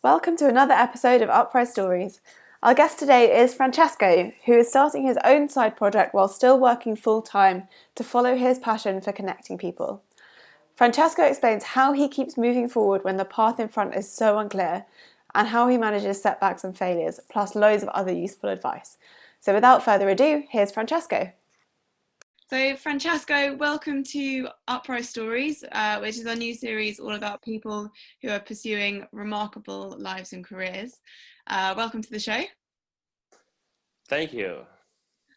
Welcome to another episode of Uprise Stories. Our guest today is Francesco, who is starting his own side project while still working full-time to follow his passion for connecting people. Francesco explains how he keeps moving forward when the path in front is so unclear, and how he manages setbacks and failures, plus loads of other useful advice. So without further ado, here's Francesco. So Francesco, welcome to Uprise Stories, which is our new series all about people who are pursuing remarkable lives and careers. Welcome to the show. Thank you.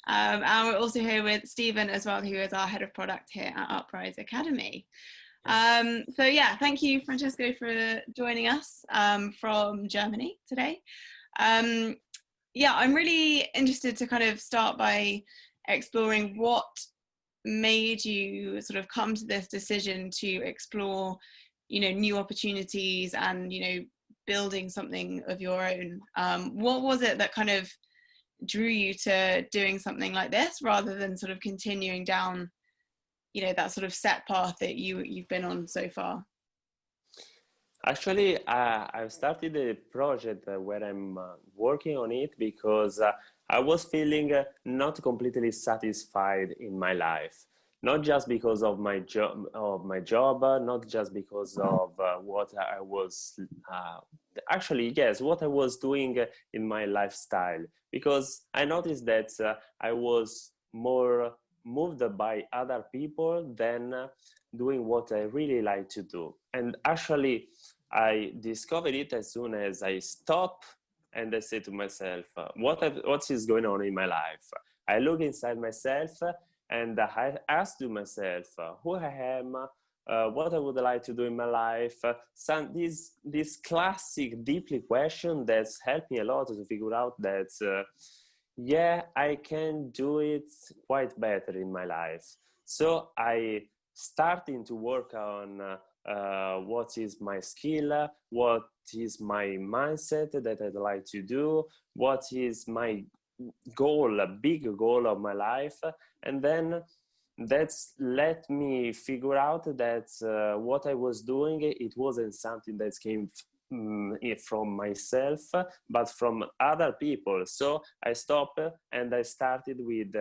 And we're also here with Stephen as well, who is our head of product here at Uprise Academy. So yeah, thank you, Francesco, for joining us from Germany today. Yeah, I'm really interested to kind of start by exploring what made you sort of come to this decision to explore, new opportunities and, building something of your own. What was it that kind of drew you to doing something like this rather than sort of continuing down, that sort of set path that you've been on so far? Actually, I've started a project where I'm working on it because I was feeling not completely satisfied in my life. Not just because of my job, not just because of what I was actually, yes, what I was doing in my lifestyle. Because I noticed that I was more moved by other people than doing what I really like to do. And actually, I discovered it as soon as I stopped and I said to myself, what is going on in my life? I look inside myself and I asked to myself who I am, what I would like to do in my life. This classic, deeply question that's helped me a lot to figure out that, yeah, I can do it quite better in my life. So I starting to work on what is my skill, what is my mindset that I'd like to do, what is my goal, a big goal of my life, and then that's let me figure out that what I was doing, it wasn't something that came from myself, but from other people. So I stopped and I started with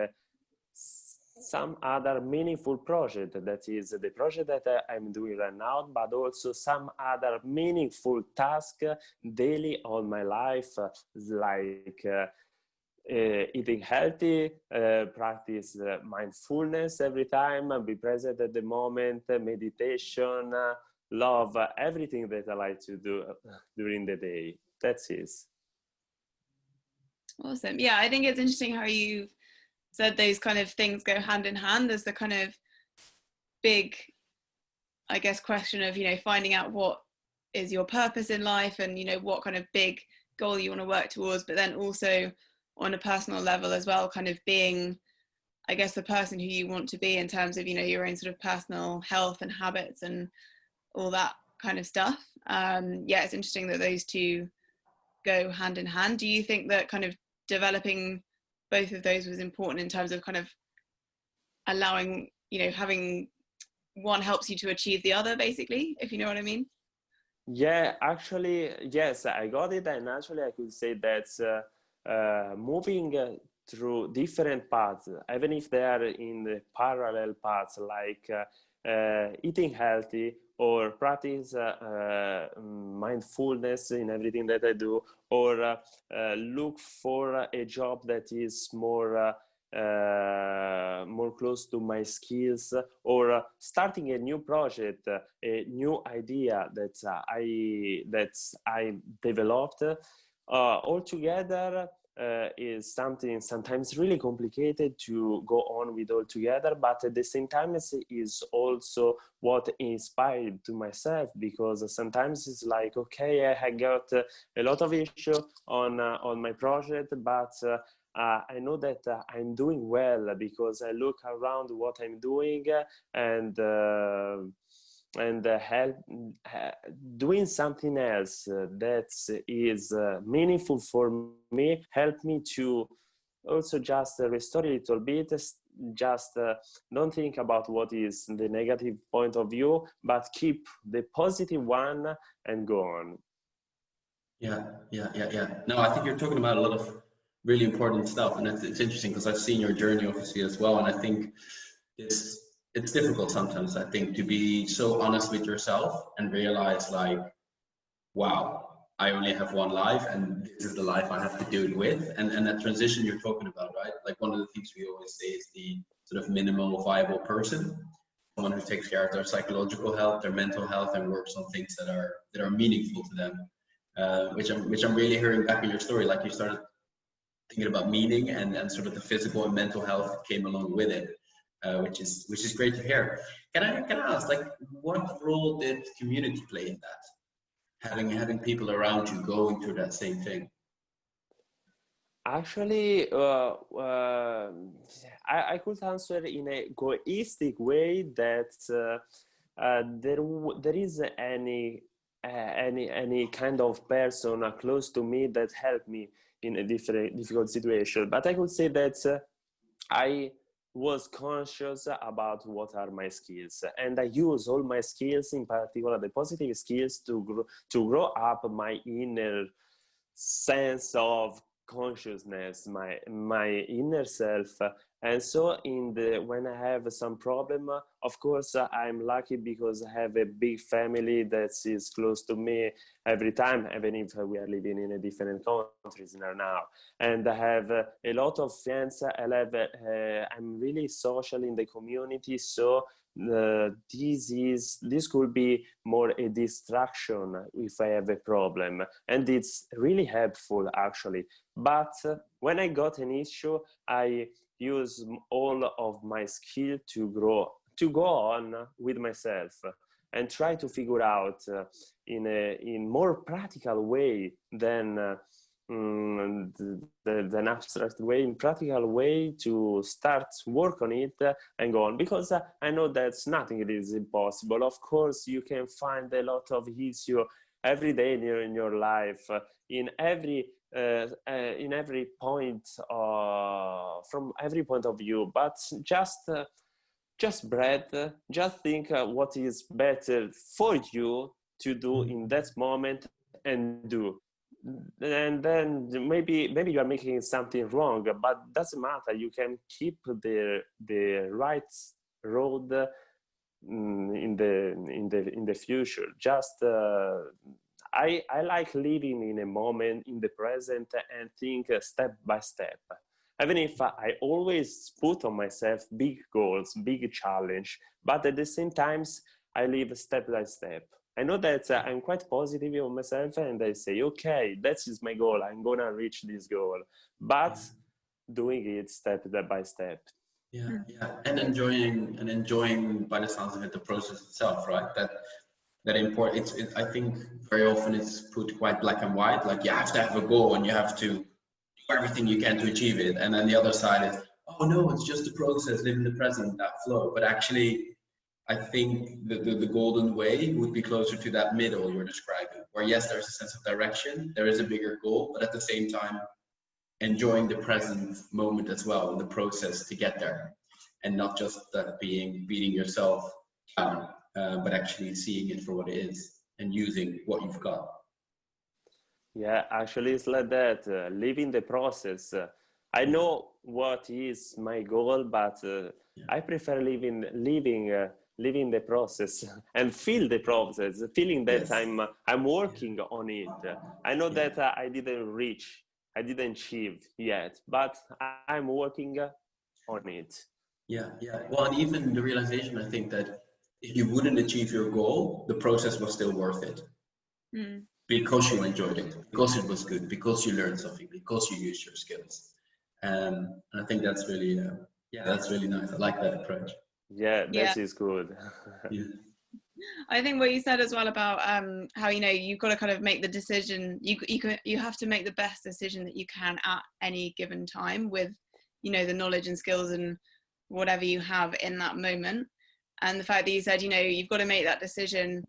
some other meaningful project, that is the project that I'm doing right now, but also some other meaningful task daily on my life, like eating healthy, practice mindfulness every time, be present at the moment, meditation, love, everything that I like to do during the day. That's it. Awesome. Yeah, I think it's interesting how you've said those kind of things go hand in hand. There's the kind of big, I guess, question of, finding out what is your purpose in life and, what kind of big goal you want to work towards, but then also on a personal level as well, kind of being, I guess, the person who you want to be in terms of, your own sort of personal health and habits and all that kind of stuff. Yeah, it's interesting that those two go hand in hand. Do you think that kind of developing both of those was important in terms of kind of allowing, having one helps you to achieve the other, basically, if you know what I mean? Yeah, actually, yes, I got it. And actually, I could say that moving through different paths, even if they are in the parallel paths, like eating healthy or practice mindfulness in everything that I do, or look for a job that is more close to my skills, or starting a new project, a new idea that I developed. Altogether is something sometimes really complicated to go on with altogether, but at the same time is also what inspired to myself, because sometimes it's like, okay, I got a lot of issue on my project, but I know that I'm doing well because I look around what I'm doing, and help doing something else that is meaningful for me, help me to also just restore a little bit, just don't think about what is the negative point of view, but keep the positive one and go on. Yeah. No, I think you're talking about a lot of really important stuff, and it's interesting because I've seen your journey obviously as well, and I think it's it's difficult sometimes. I think to be so honest with yourself and realize like, wow, I only have one life, and this is the life I have to do it with, and that transition you're talking about, right? Like one of the things we always say is the sort of minimal viable person, someone who takes care of their psychological health, their mental health, and works on things that are meaningful to them. Which I'm really hearing back in your story. Like you started thinking about meaning, and sort of the physical and mental health came along with it, which is great to hear. Can I ask, like, what role did community play in that? Having people around you going through that same thing. Actually, I could answer in a egoistic way that there is any kind of person close to me that helped me in a difficult situation. But I could say that I was conscious about what are my skills, and I use all my skills, in particular the positive skills, to grow up my inner sense of consciousness, my inner self. And so when I have some problem, of course I'm lucky because I have a big family that is close to me every time, even if we are living in a different countries now. And I have a lot of friends. I'm really social in the community, so this could be more a distraction if I have a problem, and it's really helpful actually. But when I got an issue, I use all of my skill to go on with myself and try to figure out in more practical way than than abstract way, in practical way, to start work on it and go on, because I know that nothing is impossible. Of course you can find a lot of issue every day in your life, in every point, from every point of view. But just breathe, just think what is better for you to do in that moment, and do. And then maybe you are making something wrong, but doesn't matter. You can keep the right road in the future. Just I like living in a moment, in the present, and think step by step. Even if I always put on myself big goals, big challenge, but at the same times I live step by step. I know that I'm quite positive on myself, and I say, okay, that is my goal. I'm gonna reach this goal, but doing it step by step. Yeah, and enjoying by the sounds of it the process itself, right? That important. I think very often it's put quite black and white. Like you have to have a goal and you have to do everything you can to achieve it, and then the other side is, oh no, it's just a process, live in the present, that flow. But actually, I think the golden way would be closer to that middle you're describing, where yes, there's a sense of direction, there is a bigger goal, but at the same time, enjoying the present moment as well, the process to get there, and not just that beating yourself down, but actually seeing it for what it is and using what you've got. Yeah, actually, it's like that. Living the process. I know what is my goal, but I prefer living the process and feel the process, feeling that I'm working on it. I know that I didn't achieve yet, but I'm working on it. Yeah. Well, and even the realization, I think, that if you wouldn't achieve your goal, the process was still worth it. Because you enjoyed it, because it was good, because you learned something, because you used your skills. And I think that's really, that's really nice. I like that approach. Yeah, that is good. I think what you said as well about how, you've got to kind of make the decision. You have to make the best decision that you can at any given time with, the knowledge and skills and whatever you have in that moment. And the fact that you said, you've got to make that decision,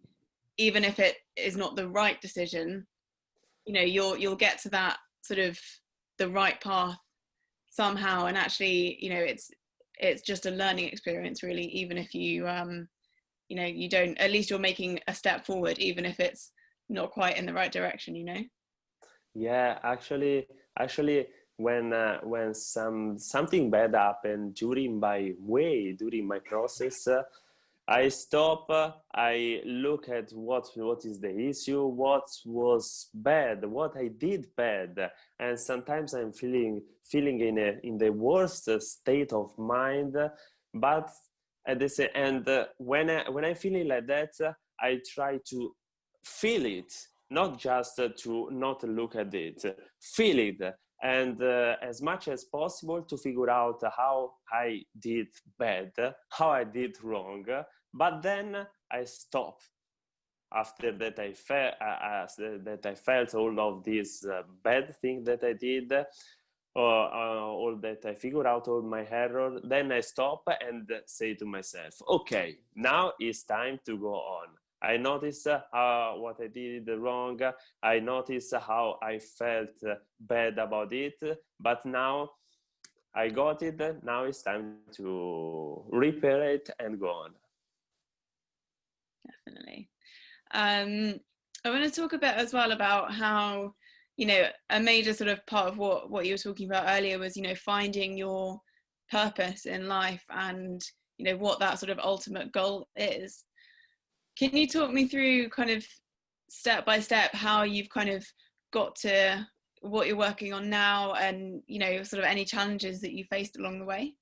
even if it is not the right decision, you'll get to that sort of the right path somehow. And actually, it's just a learning experience, really, even if you you don't, at least you're making a step forward, even if it's not quite in the right direction. Yeah, when something bad happened during my process, I stop. I look at what is the issue, what was bad, what I did bad, and sometimes I'm feeling in the worst state of mind. But at the same, and when I'm feeling like that, I try to feel it, not just to not look at it, feel it, and as much as possible to figure out how I did bad, how I did wrong. But then I stop. After that, I felt all of these bad things that I did, all that I figure out all my error. Then I stop and say to myself, okay, now it's time to go on. I notice what I did wrong. I notice how I felt bad about it. But now I got it. Now it's time to repair it and go on. Definitely. I want to talk a bit as well about how, you know, a major sort of part of what you were talking about earlier was, you know, finding your purpose in life and, you know, what that sort of ultimate goal is. Can you talk me through kind of step by step how you've kind of got to what you're working on now, and, you know, sort of any challenges that you faced along the way?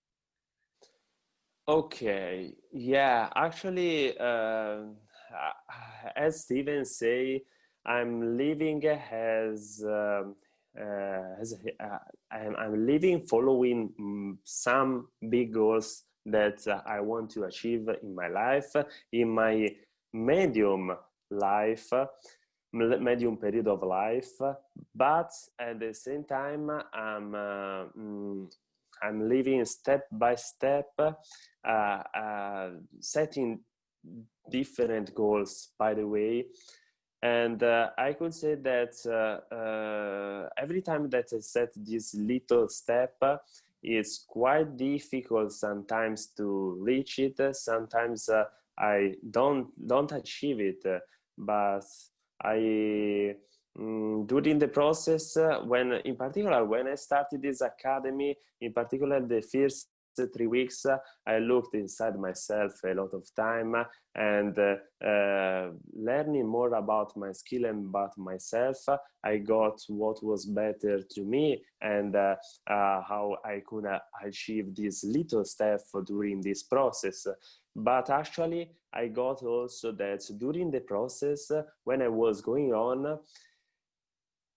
Okay, yeah, actually, as Steven say, I'm living I'm living following some big goals that I want to achieve in my life, in my medium life, medium period of life, but at the same time, I'm living step by step, setting different goals, by the way. And I could say that every time that I set this little step, it's quite difficult sometimes to reach it. Sometimes I don't achieve it, but I during the process, when in particular when I started this academy, in particular the first 3 weeks, I looked inside myself a lot of time, and learning more about my skill and about myself, I got what was better to me, and how I could achieve this little step during this process. But actually, I got also that during the process, when I was going on,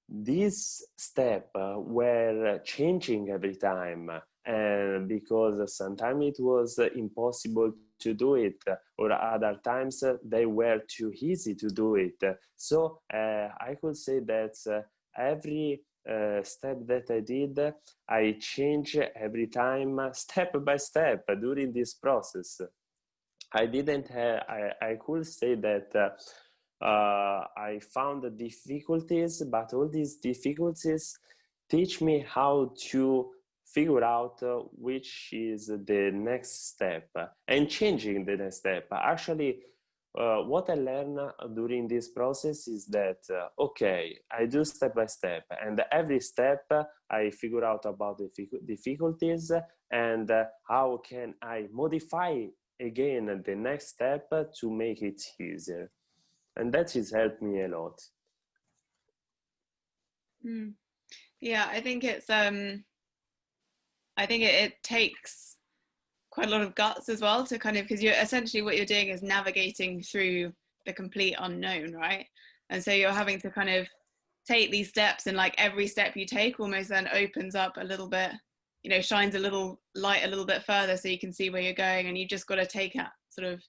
these steps were changing every time, and because sometimes it was impossible to do it, or other times they were too easy to do it. So I could say that every step that I did, I changed every time, step by step during this process. I didn't have, I could say that I found the difficulties, but all these difficulties teach me how to figure out which is the next step, and changing the next step. Actually, what I learned during this process is that, okay, I do step by step, and every step I figure out about the difficulties, and how can I modify again the next step to make it easier. And that has helped me a lot. Yeah, I think it's I think it takes quite a lot of guts as well to kind of, because you're essentially, what you're doing is navigating through the complete unknown, right? And so you're having to kind of take these steps, and like every step you take almost then opens up a little bit, you know, shines a little light a little bit further so you can see where you're going, and you just got to take it sort of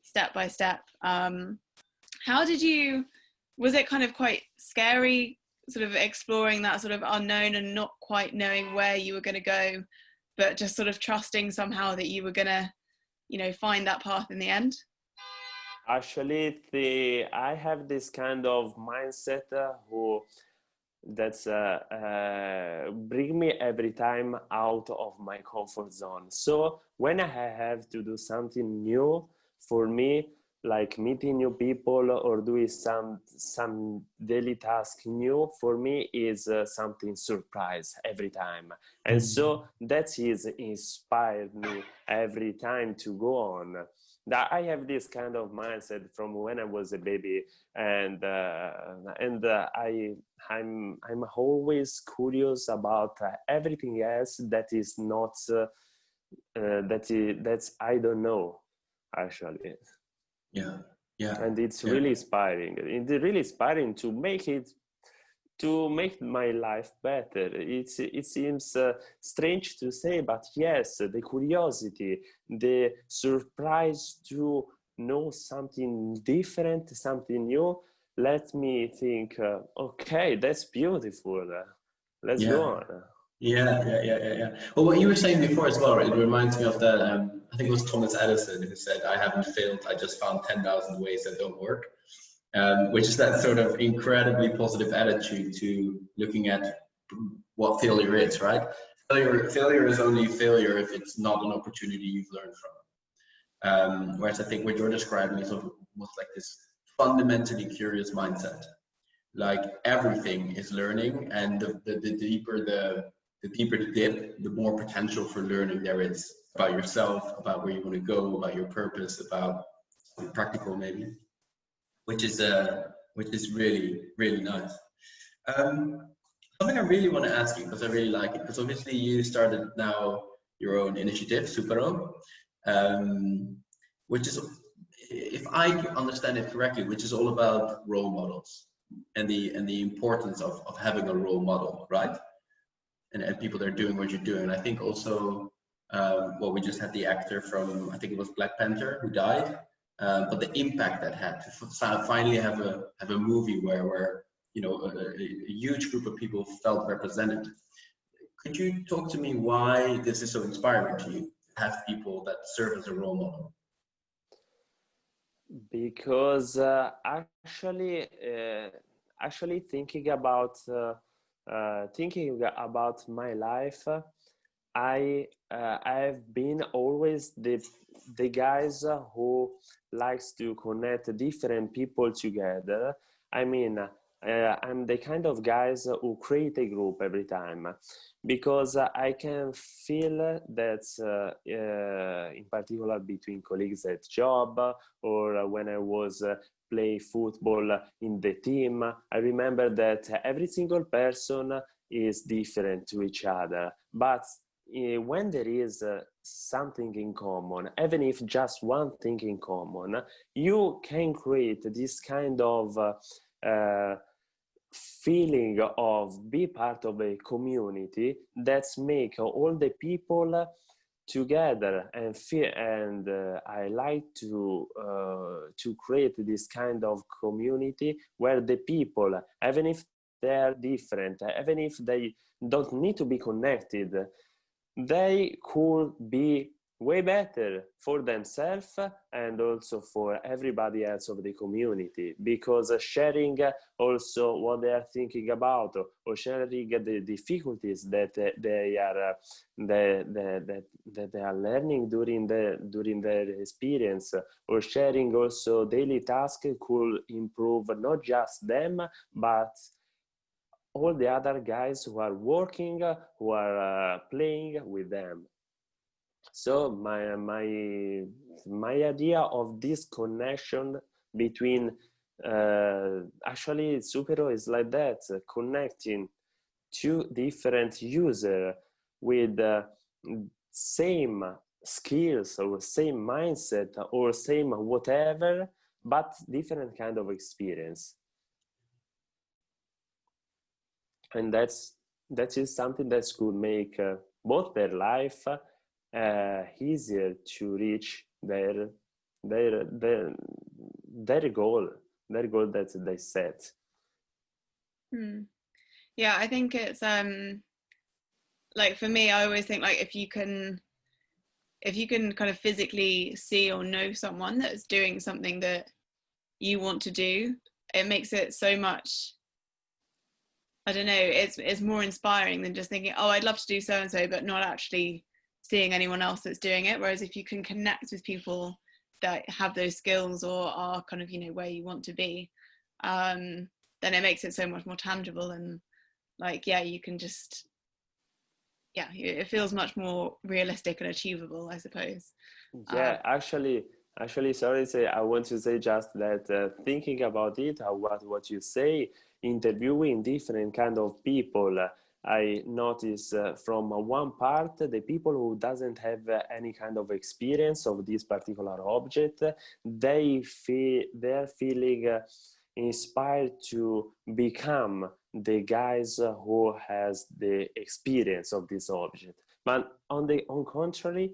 step by step. How did you, was it kind of quite scary sort of exploring that sort of unknown and not quite knowing where you were going to go, but just sort of trusting somehow that you were going to, you know, find that path in the end? Actually, I have this kind of mindset who that's bring me every time out of my comfort zone. So when I have to do something new, for me, like meeting new people or doing some daily task new, for me is something surprise every time. And so that is inspired me every time to go on. That I have this kind of mindset from when I was a baby, and I'm always curious about everything else that is not that's I don't know, actually. Yeah, yeah. And it's Yeah. really inspiring. It's really inspiring to make my life better. It seems strange to say, but yes, the curiosity, the surprise to know something different, something new, let me think, okay, that's beautiful. Let's go Yeah. on. Yeah. Well, what you were saying before as well, it reminds me of that. I think it was Thomas Edison who said, "I haven't failed. I just found 10,000 ways that don't work," which is that sort of incredibly positive attitude to looking at what failure is, right? Failure is only failure if it's not an opportunity you've learned from. Whereas I think what you're describing is almost like this fundamentally curious mindset. Like everything is learning, and the deeper the dip, the more potential for learning there is about yourself, about where you want to go, about your purpose, about something practical maybe, which is really, really nice. Something I really want to ask you, because I really like it, because obviously you started now your own initiative, Supero, which is, if I understand it correctly, which is all about role models and the importance of having a role model, right? And people that are doing what you're doing. And I think also, well, we just had the actor from, I think it was Black Panther, who died, but the impact that had to finally have a movie where you know a huge group of people felt represented. Could you talk to me why this is so inspiring to you to have people that serve as a role model? Because actually thinking about my life, I've been always the guys who likes to connect different people together. I mean, I'm the kind of guys who create a group every time, because I can feel that in particular between colleagues at job, or when I was play football in the team, I remember that every single person is different to each other, but when there is something in common, even if just one thing in common, you can create this kind of feeling of be part of a community that's make all the people together and feel. And I like to create this kind of community where the people, even if they're different, even if they don't need to be connected, they could be way better for themselves and also for everybody else of the community, because sharing also what they are thinking about, or sharing the difficulties that they are learning during their experience, or sharing also daily tasks could improve not just them but all the other guys who are working, who are playing with them. So my idea of this connection between actually Supero is like that, connecting two different users with same skills or same mindset or same whatever, but different kind of experience. And that is something that could make both their life easier to reach their goal that they set. Yeah, I think it's like for me, I always think like if you can kind of physically see or know someone that's doing something that you want to do, it makes it so much, I don't know, it's more inspiring than just thinking, oh, I'd love to do so and so, but not actually seeing anyone else that's doing it. Whereas if you can connect with people that have those skills or are kind of, you know, where you want to be, then it makes it so much more tangible, and like, yeah, you can just, yeah, it feels much more realistic and achievable, I suppose. Yeah, actually, sorry, say I want to say just that thinking about it, what you say, interviewing different kind of people, I notice from one part the people who doesn't have any kind of experience of this particular object, they're feeling inspired to become the guys who has the experience of this object. But on contrary,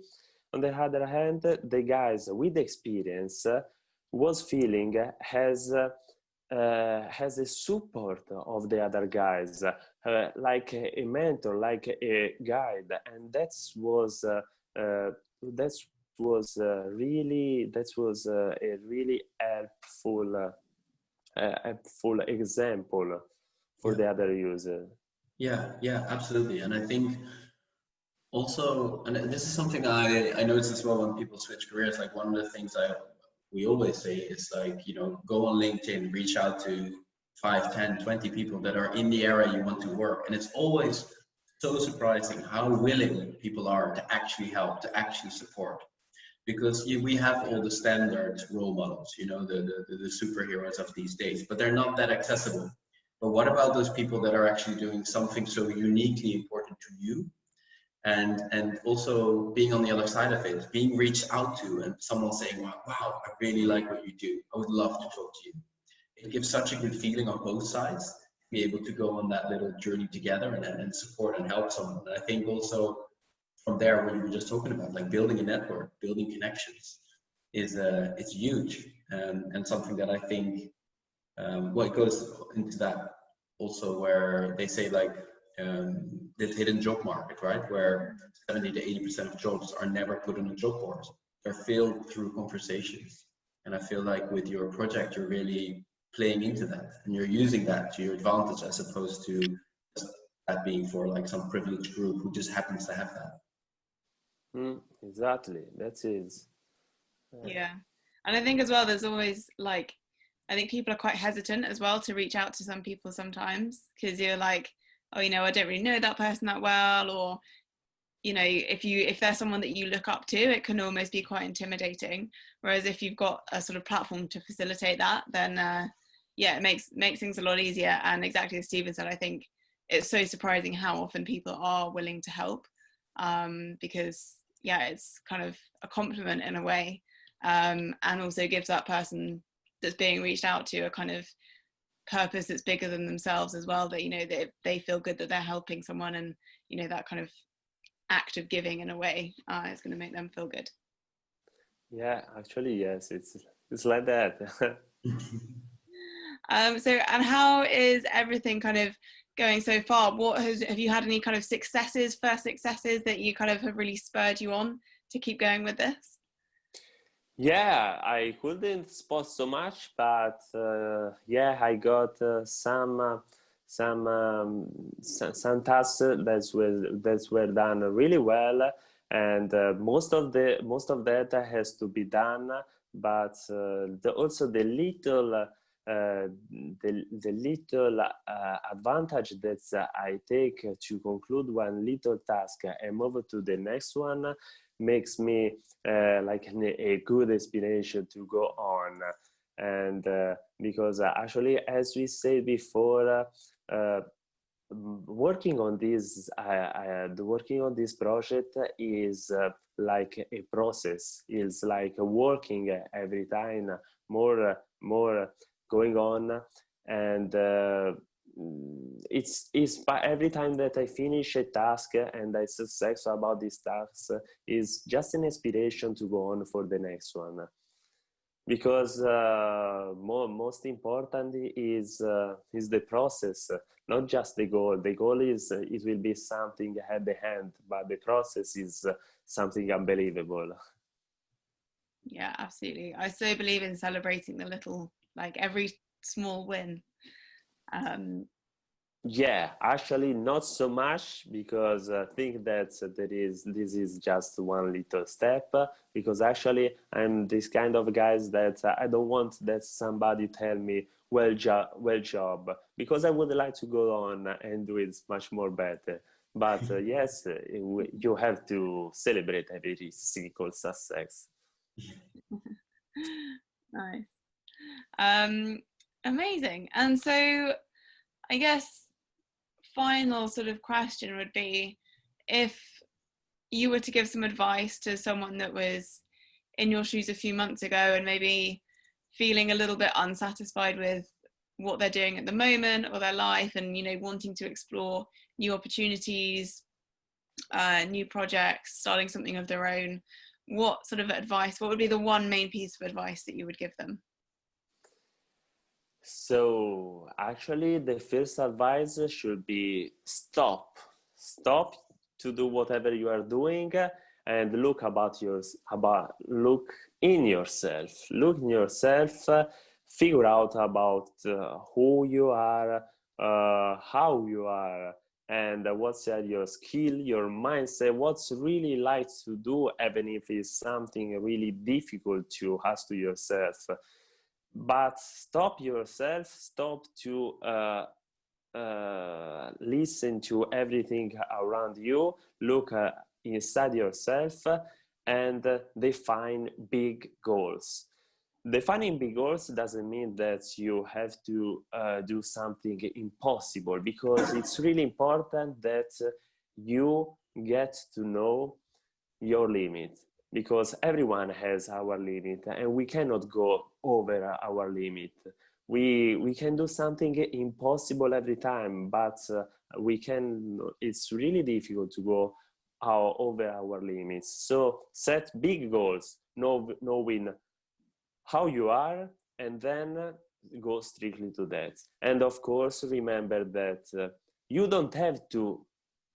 on the other hand, the guys with experience was feeling has a support of the other guys, like a mentor, like a guide, and that was a really helpful example for the other user. Yeah, absolutely. And I think also, and this is something I notice as well when people switch careers, like one of the things we always say is like, you know, go on LinkedIn, reach out to 5, 10, 20 people that are in the area you want to work. And it's always so surprising how willing people are to actually help, to actually support. Because we have all the standard role models, you know, the superheroes of these days, but they're not that accessible. But what about those people that are actually doing something so uniquely important to you? And also being on the other side of it, being reached out to and someone saying, wow, I really like what you do. I would love to talk to you. It gives such a good feeling on both sides to be able to go on that little journey together and support and help someone. And I think also from there, what you were just talking about, like building a network, building connections is it's huge, and something that I think what goes into that also, where they say like this hidden job market, right? Where 70 to 80% of jobs are never put on a job board. They're filled through conversations. And I feel like with your project, you're really playing into that and you're using that to your advantage, as opposed to that being for like some privileged group who just happens to have that. Exactly, that is. Yeah. And I think as well, there's always like, I think people are quite hesitant as well to reach out to some people sometimes, because you're like, oh, you know, I don't really know that person that well, or, you know, if there's someone that you look up to, it can almost be quite intimidating. Whereas if you've got a sort of platform to facilitate that, then yeah, it makes things a lot easier. And exactly as Stephen said, I think it's so surprising how often people are willing to help, because yeah, it's kind of a compliment in a way, and also gives that person that's being reached out to a kind of purpose that's bigger than themselves as well, that, you know, that they feel good that they're helping someone, and, you know, that kind of act of giving in a way is going to make them feel good. Yeah, actually, yes, it's like that. So, and how is everything kind of going so far? Have you had any kind of first successes that you kind of have really spurred you on to keep going with this? Yeah, I couldn't spot so much, but yeah, I got some tasks that were done really well, and most of that has to be done. But also the little advantage that I take to conclude one little task and move to the next one makes me like a good inspiration to go on. And because actually, as we said before, working on this project is like a process. It's like working every time, more going on, and it's every time that I finish a task and I success about this task is just an inspiration to go on for the next one. Because most important is the process, not just the goal. The goal is it will be something at the end, but the process is something unbelievable. Yeah, absolutely. I so believe in celebrating the little, like every small win. Yeah, actually not so much, because I think that this is just one little step, because actually I'm this kind of guys that I don't want that somebody tell me well job, because I would like to go on and do it much more better. But yes, you have to celebrate every single success. Nice. Amazing. And so I guess final sort of question would be, if you were to give some advice to someone that was in your shoes a few months ago and maybe feeling a little bit unsatisfied with what they're doing at the moment or their life, and wanting to explore new opportunities, new projects, starting something of their own, what would be the one main piece of advice that you would give them? So actually, the first advice should be stop. Stop to do whatever you are doing, and look look in yourself. Look in yourself. Figure out about who you are, how you are, and what's your skill, your mindset. What's really like to do, even if it's something really difficult to ask to yourself. But stop yourself, stop to listen to everything around you, look inside yourself, and define big goals. Defining big goals doesn't mean that you have to do something impossible, because it's really important that you get to know your limit, because everyone has our limit and we cannot go over our limit. We can do something impossible every time, but it's really difficult to go over our limits. So set big goals, knowing how you are, and then go strictly to that. And of course, remember that you don't have to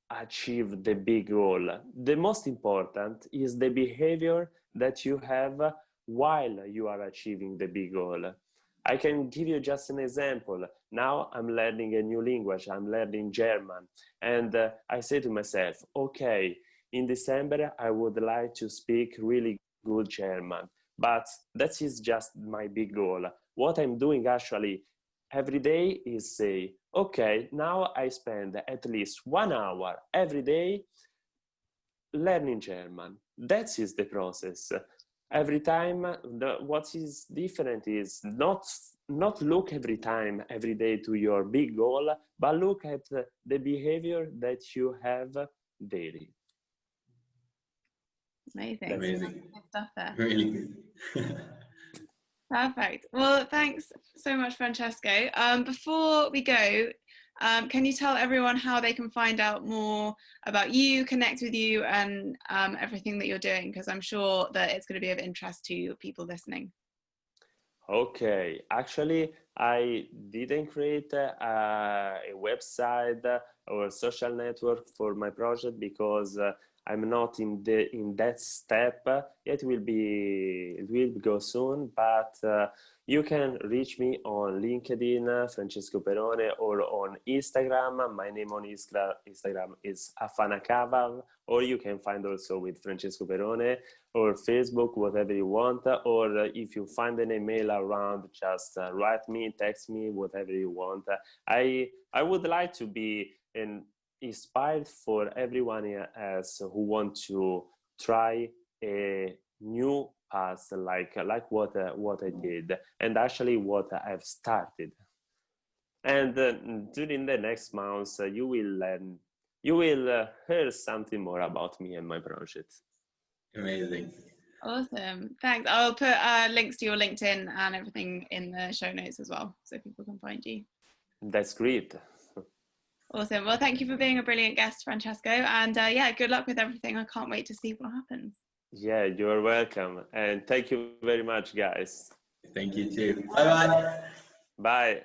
achieve the big goal. The most important is the behavior that you have while you are achieving the big goal. I can give you just an example. Now I'm learning a new language, I'm learning German, and I say to myself, okay, in December I would like to speak really good German, but that is just my big goal. What I'm doing actually every day is say, okay, now I spend at least 1 hour every day learning German. That is the process. Every time, what is different is not look every time, every day to your big goal, but look at the behavior that you have daily. Amazing. Amazing. Good stuff there. Really good. Perfect. Well, thanks so much, Francesco. Before we go, can you tell everyone how they can find out more about you, connect with you, and everything that you're doing? Because I'm sure that it's going to be of interest to people listening. Okay, actually, I didn't create a website or a social network for my project, because I'm not in that step. It will go soon, but you can reach me on LinkedIn, Francesco Perone, or on Instagram. My name on Instagram is Afanakaval, or you can find also with Francesco Perone, or Facebook, whatever you want. Or if you find an email around, just write me, text me, whatever you want. I would like to be inspired for everyone else who want to try a new path, like what I did, and actually what I've started. And during the next months, you will hear something more about me and my project. Amazing. Awesome. Thanks. I'll put links to your LinkedIn and everything in the show notes as well, so people can find you. That's great. Awesome. Well, thank you for being a brilliant guest, Francesco. And yeah, good luck with everything. I can't wait to see what happens. Yeah, you're welcome. And thank you very much, guys. Thank you too. Bye-bye. Bye.